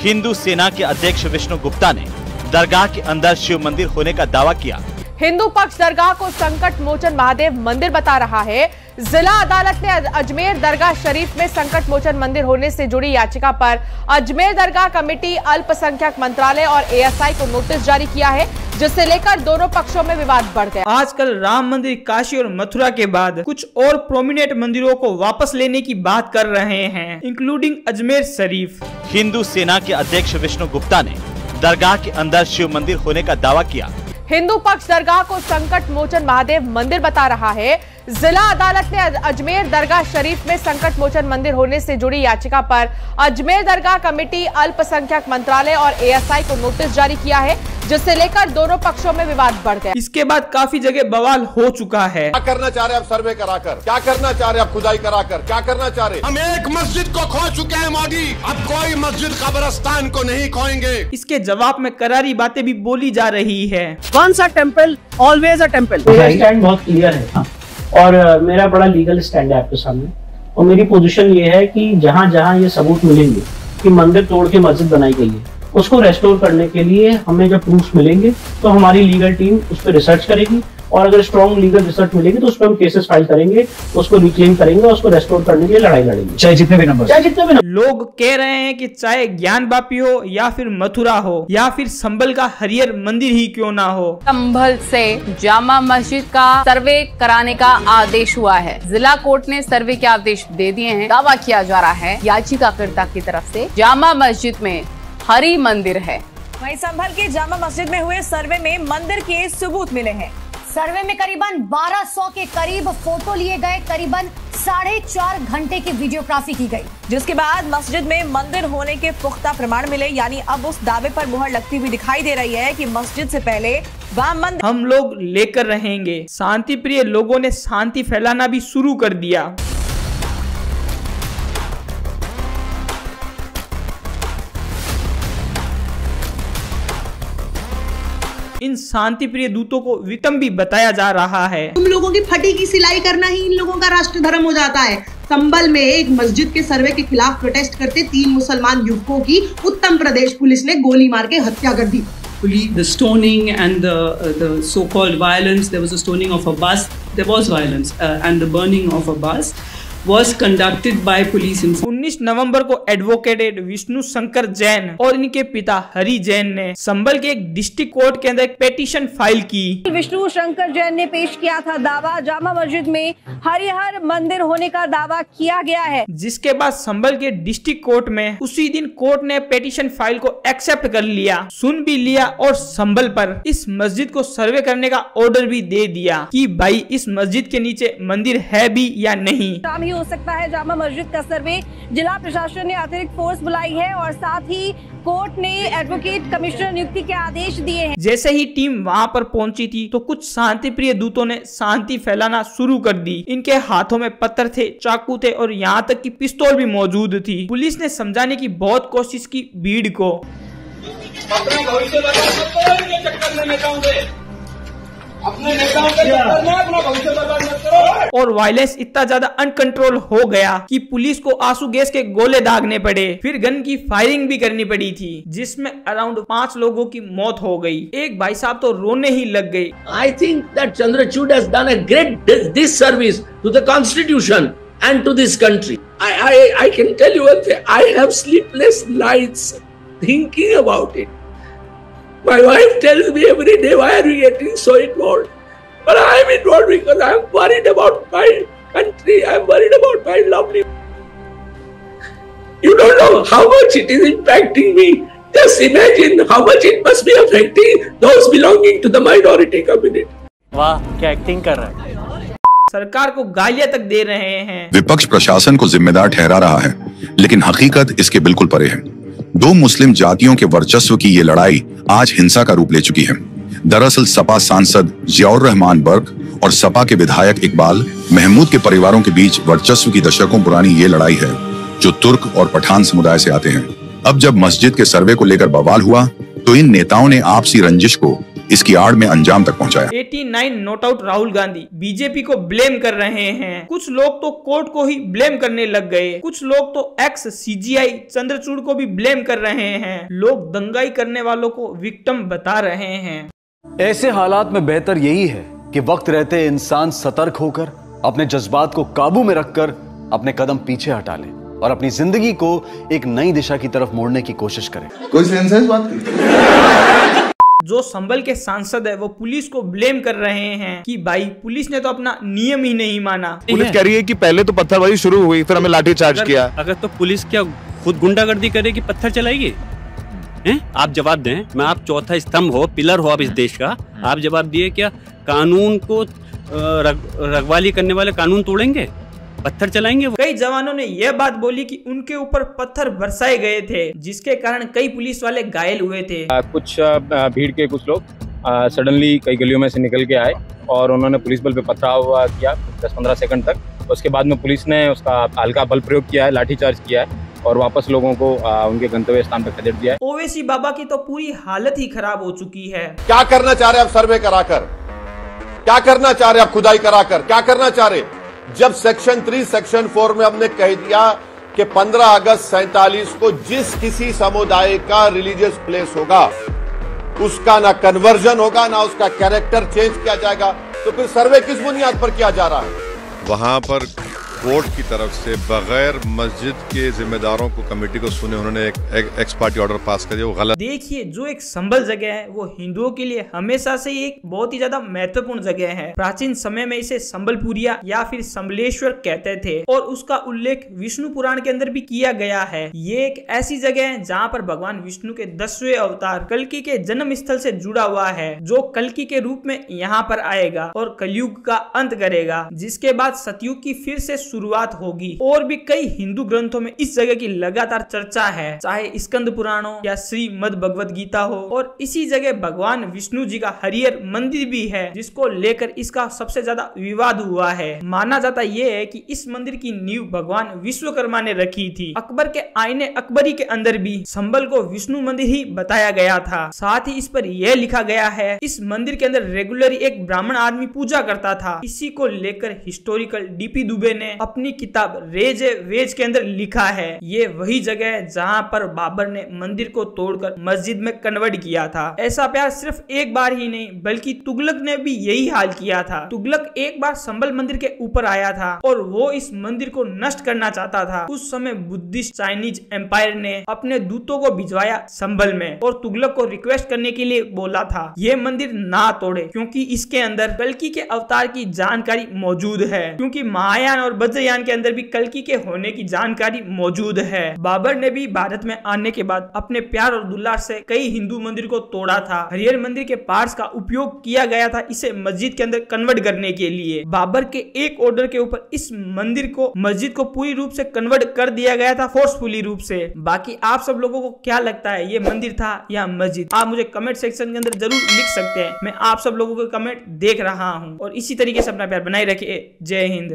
हिंदू सेना के अध्यक्ष विष्णु गुप्ता ने दरगाह के अंदर शिव मंदिर होने का दावा किया। हिंदू पक्ष दरगाह को संकट मोचन महादेव मंदिर बता रहा है। जिला अदालत ने अजमेर दरगाह शरीफ में संकट मोचन मंदिर होने से जुड़ी याचिका पर अजमेर दरगाह कमेटी, अल्पसंख्यक मंत्रालय और एएसआई को नोटिस जारी किया है, जिसे लेकर दोनों पक्षों में विवाद बढ़ गया। आजकल राम मंदिर काशी और मथुरा के बाद कुछ और प्रोमिनेंट मंदिरों को वापस लेने की बात कर रहे हैं, इंक्लूडिंग अजमेर शरीफ। हिंदू सेना के अध्यक्ष विष्णु गुप्ता ने दरगाह के अंदर शिव मंदिर होने का दावा किया। हिंदू पक्ष दरगाह को संकट मोचन महादेव मंदिर बता रहा है। जिला अदालत ने अजमेर दरगाह शरीफ में संकट मोचन मंदिर होने से जुड़ी याचिका पर अजमेर दरगाह कमेटी, अल्पसंख्यक मंत्रालय और एएसआई को नोटिस जारी किया है, जिसे लेकर दोनों पक्षों में विवाद बढ़ गया। इसके बाद काफी जगह बवाल हो चुका है। क्या करना चाह रहे हैं आप सर्वे कराकर? क्या करना चाह रहे हैं आप खुदाई कराकर? क्या करना चाह रहे हैं? हम एक मस्जिद को खो चुके हैं मोदी, अब कोई मस्जिद कब्रिस्तान को नहीं खोएंगे। इसके जवाब में करारी बातें भी बोली जा रही है। Once a temple always a temple. मेरा स्टैंड बहुत क्लियर है और मेरा बड़ा लीगल स्टैंड है आपके सामने, और मेरी पोजीशन ये है कि जहाँ जहाँ ये सबूत मिलेंगे कि मंदिर तोड़ के मस्जिद बनाई गई है, उसको रेस्टोर करने के लिए हमें जब प्रूफ्स मिलेंगे तो हमारी लीगल टीम उस पर रिसर्च करेगी, और अगर स्ट्रॉन्ग लीगल रिसर्च मिलेगी तो उस पर हम केसेस फाइल करेंगे, उसको रिक्लेम करेंगे, उसको रेस्टोर करने के लिए लड़ाई लड़ेंगे, चाहे जितने भी नंबर। लोग कह रहे हैं कि चाहे ज्ञान बापी हो या फिर मथुरा हो या फिर संभल का हरियर मंदिर ही क्यों ना हो, संभल से जामा मस्जिद का सर्वे कराने का आदेश हुआ है। जिला कोर्ट ने सर्वे के आदेश दे दिए हैं। दावा किया जा रहा है याचिकाकर्ता की तरफ से जामा मस्जिद में हरि मंदिर है। वहीं संभल के जामा मस्जिद में हुए सर्वे में मंदिर के सबूत मिले हैं। सर्वे में करीबन 1200 के करीब फोटो लिए गए, करीबन 4.5 घंटे की वीडियोग्राफी की गई, जिसके बाद मस्जिद में मंदिर होने के पुख्ता प्रमाण मिले। यानी अब उस दावे पर मुहर लगती हुई दिखाई दे रही है कि मस्जिद से पहले वहाँ मंदिर हम लोग लेकर रहेंगे। शांति प्रिय लोगों ने शांति फैलाना भी शुरू कर दिया। इन शांति प्रिय दूतों को विक्टिम भी बताया जा रहा है। तुम लोगों की फटी की सिलाई करना ही इन लोगों का राष्ट्र धर्म हो जाता है। संभल में एक मस्जिद के सर्वे के खिलाफ प्रोटेस्ट करते 3 मुसलमान युवकों की उत्तर प्रदेश पुलिस ने गोली मार के हत्या कर दी। The stoning and the so-called violence, there was a stoning of a bus, there was violence and the burning of a bus was conducted by police. 19 नवंबर को एडवोकेट विष्णु शंकर जैन और इनके पिता हरि जैन ने संभल के एक डिस्ट्रिक्ट कोर्ट के अंदर एक पेटिशन फाइल की। विष्णु शंकर जैन ने पेश किया था दावा, जामा मस्जिद में हरिहर मंदिर होने का दावा किया गया है, जिसके बाद संभल के डिस्ट्रिक्ट कोर्ट में उसी दिन कोर्ट ने पेटिशन फाइल को एक्सेप्ट कर लिया, सुन भी लिया और संभल पर इस मस्जिद को सर्वे करने का ऑर्डर भी दे दिया कि भाई इस मस्जिद के नीचे मंदिर है भी या नहीं। हो सकता है जामा मस्जिद का सर्वे। जिला प्रशासन ने अतिरिक्त फोर्स बुलाई है और साथ ही कोर्ट ने एडवोकेट कमिश्नर नियुक्ति के आदेश दिए हैं। जैसे ही टीम वहां पर पहुंची थी तो कुछ शांति प्रिय दूतों ने शांति फैलाना शुरू कर दी। इनके हाथों में पत्थर थे, चाकू थे और यहाँ तक कि पिस्तौल भी मौजूद थी। पुलिस ने समझाने की बहुत कोशिश की भीड़ को। अपने नेताओं के चक्कर में अपना भविष्य बर्बाद मत करो। और वायलेंस इतना ज्यादा अनकंट्रोल हो गया कि पुलिस को आंसू गैस के गोले दागने पड़े, फिर गन की फायरिंग भी करनी पड़ी थी, जिसमें अराउंड 5 लोगों की मौत हो गई। एक भाई साहब तो रोने ही लग गए। I think that Chandrachud has done a great disservice to the constitution and to this country. I can tell you one thing, I have sleepless nights thinking about it. My wife tells me every day, why are you getting so involved? But I am involved because I am worried about my country. I am worried about my lovely. You don't know how much it is impacting me. Just imagine how much it must be affecting those belonging to the minority community. वाह, क्या acting कर रहा है। सरकार को गालियां तक दे रहे हैं। विपक्ष प्रशासन को जिम्मेदार ठहरा रहा है, लेकिन हकीकत इसके बिल्कुल परे है। 2 मुस्लिम जातियों के वर्चस्व की ये लड़ाई आज हिंसा का रूप ले चुकी है। दरअसल सपा सांसद जियाउर रहमान बर्क और सपा के विधायक इकबाल महमूद के परिवारों के बीच वर्चस्व की दशकों पुरानी ये लड़ाई है, जो तुर्क और पठान समुदाय से आते हैं। अब जब मस्जिद के सर्वे को लेकर बवाल हुआ तो इन नेताओं ने आपसी रंजिश को इसकी आड़ में अंजाम तक पहुंचाया। 89 note out Rahul Gandhi BJP को ब्लेम कर रहे हैं। कुछ लोग तो कोर्ट को ही ब्लेम करने लग गए। कुछ लोग तो एक्स CGI चंद्रचूड़ को भी ब्लेम कर रहे हैं। लोग दंगाई करने वालों को विक्टिम बता रहे हैं। ऐसे हालात में बेहतर यही है कि वक्त रहते इंसान सतर्क होकर अपने जज्बात को काबू में रखकर अपने कदम पीछे हटा ले और अपनी जिंदगी को एक नई दिशा की तरफ मोड़ने की कोशिश करे। कोई सेंस है इस बात की? जो संभल के सांसद है वो पुलिस को ब्लेम कर रहे हैं कि भाई पुलिस ने तो अपना नियम ही नहीं माना। पुलिस कह रही है कि पहले तो पत्थरबाजी शुरू हुई, फिर हमें लाठीचार्ज किया। अगर तो पुलिस क्या खुद गुंडागर्दी करेगी, पत्थर चलाएगी? हैं? आप जवाब दें। मैं आप चौथा स्तंभ हो, पिलर हो आप इस देश का, आप जवाब दिए क्या कानून को रखवाली करने वाले कानून तोड़ेंगे, पत्थर चलाएंगे? कई जवानों ने यह बात बोली कि उनके ऊपर पत्थर बरसाए गए थे, जिसके कारण कई पुलिस वाले घायल हुए थे। कुछ भीड़ के कुछ लोग सडनली कई गलियों में से निकल के आए और उन्होंने पुलिस बल पे पथराव किया 10-15 सेकंड तक। उसके बाद में पुलिस ने उसका हल्का बल प्रयोग किया है, लाठीचार्ज किया है और वापस लोगों को उनके गंतव्य स्थान पर खदेड़ दिया है। ओवैसी बाबा की तो पूरी हालत ही खराब हो चुकी है। क्या करना चाह रहे आप सर्वे कराकर? क्या करना चाह रहे आप खुदाई कराकर? क्या करना चाह रहे? जब सेक्शन 3 सेक्शन 4 में हमने कह दिया कि 15 अगस्त 47 को जिस किसी समुदाय का रिलीजियस प्लेस होगा उसका ना कन्वर्जन होगा ना उसका कैरेक्टर चेंज किया जाएगा, तो फिर सर्वे किस बुनियाद पर किया जा रहा है? वहां पर कोर्ट की तरफ से बगैर मस्जिद के जिम्मेदारों को कमेटी को सुने उन्होंने एक एक्स पार्टी ऑर्डर पास कर दिया, वो गलत। देखिए जो एक संभल जगह है वो हिंदुओं के लिए हमेशा से ही एक बहुत ही ज्यादा महत्वपूर्ण जगह है। प्राचीन समय में इसे संबलपुरिया या फिर संबलेश्वर कहते थे और उसका उल्लेख विष्णु पुराण के अंदर भी किया गया है। ये एक ऐसी जगह है जहाँ पर भगवान विष्णु के 10वें अवतार कल्कि के जन्म स्थल से जुड़ा हुआ है, जो कल्कि के रूप में यहाँ पर आएगा और कलयुग का अंत करेगा, जिसके बाद सतयुग की फिर से शुरुआत होगी। और भी कई हिंदू ग्रंथों में इस जगह की लगातार चर्चा है, चाहे स्कंद पुराणों या श्रीमद् भगवद गीता हो। और इसी जगह भगवान विष्णु जी का हरिहर मंदिर भी है, जिसको लेकर इसका सबसे ज्यादा विवाद हुआ है। माना जाता यह है कि इस मंदिर की नींव भगवान विश्वकर्मा ने रखी थी। अकबर के आईने अकबरी के अंदर भी संभल को विष्णु मंदिर ही बताया गया था। साथ ही इस पर यह लिखा गया है इस मंदिर के अंदर रेगुलर एक ब्राह्मण आदमी पूजा करता था। इसी को लेकर हिस्टोरिकल डीपी दुबे ने अपनी किताब रेज वेज के अंदर लिखा है ये वही जगह है जहां पर बाबर ने मंदिर को तोड़कर मस्जिद में कन्वर्ट किया था। ऐसा प्यार सिर्फ एक बार ही नहीं बल्कि तुगलक ने भी यही हाल किया था। तुगलक एक बार संभल मंदिर के ऊपर आया था और वो इस मंदिर को नष्ट करना चाहता था। उस समय बुद्धिस्ट चाइनीज एम्पायर ने अपने दूतों को भिजवाया संभल में और तुगलक को रिक्वेस्ट करने के लिए बोला था ये मंदिर ना तोड़े, क्योंकि इसके अंदर कल्कि के अवतार की जानकारी मौजूद है, क्योंकि महायान और वज्रयान के अंदर भी कल्कि के होने की जानकारी मौजूद है। बाबर ने भी भारत में आने के बाद अपने प्यार और दुलार से कई हिंदू मंदिर को तोड़ा था। हरिहर मंदिर के पार्ट्स का उपयोग किया गया था इसे मस्जिद के अंदर कन्वर्ट करने के लिए। बाबर के एक ऑर्डर के ऊपर इस मंदिर को मस्जिद को पूरी रूप से कन्वर्ट कर दिया गया था, फोर्सफुली रूप से। बाकी आप सब लोगों को क्या लगता है ये मंदिर था या मस्जिद? आप मुझे कमेंट सेक्शन के अंदर जरूर लिख सकते हैं। मैं आप सब लोगों के कमेंट देख रहा हूँ और इसी तरीके से अपना प्यार बनाए रखिए। जय हिंद।